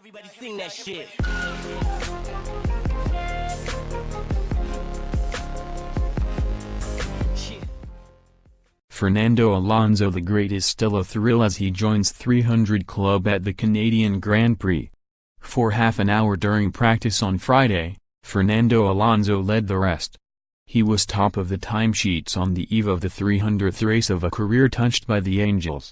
Everybody sing that shit. Fernando Alonso the Great is still a thrill as he joins 300 Club at the Canadian Grand Prix. For half an hour during practice on Friday, Fernando Alonso led the rest. He was top of the timesheets on the eve of the 300th race of a career touched by the Angels.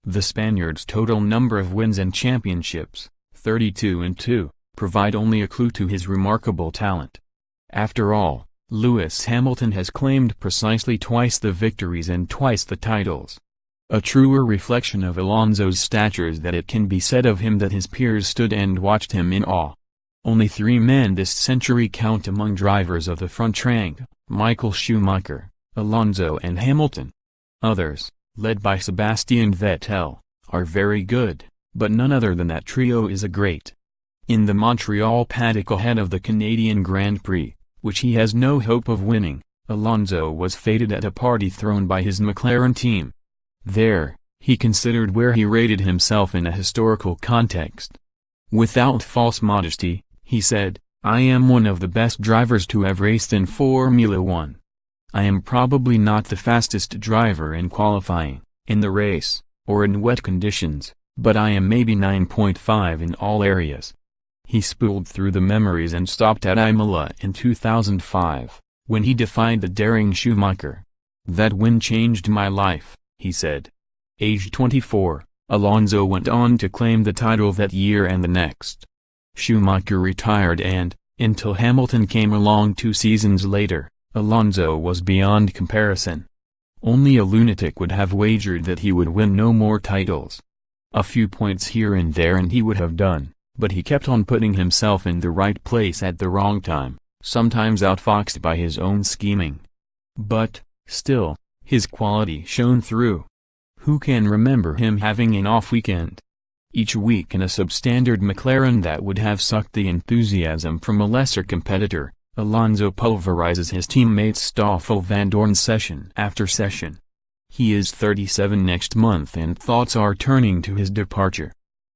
The Spaniard's total number of wins and championships, 32 and 2, provide only a clue to his remarkable talent. After all, Lewis Hamilton has claimed precisely twice the victories and twice the titles. A truer reflection of Alonso's stature is that it can be said of him that his peers stood and watched him in awe. Only 3 men this century count among drivers of the front rank: Michael Schumacher, Alonso and Hamilton. Others, led by Sebastian Vettel, are very good, but none other than that trio is a great. In the Montreal paddock ahead of the Canadian Grand Prix, which he has no hope of winning, Alonso was feted at a party thrown by his McLaren team. There, he considered where he rated himself in a historical context. Without false modesty, he said, "I am one of the best drivers to have raced in Formula One. I am probably not the fastest driver in qualifying, in the race, or in wet conditions, but I am maybe 9.5 in all areas." He spooled through the memories and stopped at Imola in 2005, when he defied the daring Schumacher. "That win changed my life," he said. Aged 24, Alonso went on to claim the title that year and the next. Schumacher retired and, until Hamilton came along 2 seasons later, Alonso was beyond comparison. Only a lunatic would have wagered that he would win no more titles. A few points here and there and he would have done. But he kept on putting himself in the right place at the wrong time, sometimes outfoxed by his own scheming. But, still, his quality shone through. Who can remember him having an off weekend? Each week in a substandard McLaren that would have sucked the enthusiasm from a lesser competitor, Alonso pulverizes his teammates Stoffel Vandoorne session after session. He is 37 next month and thoughts are turning to his departure.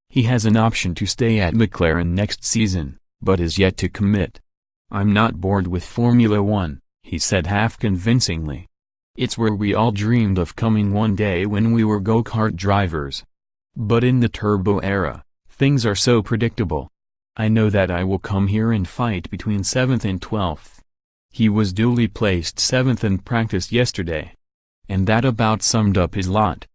He has an option to stay at McLaren next season, but is yet to commit. "I'm not bored with Formula One," he said half convincingly. "It's where we all dreamed of coming one day when we were go-kart drivers. But in the turbo era, things are so predictable. I know that I will come here and fight between 7th and 12th. He was duly placed 7th in practice yesterday. And that about summed up his lot.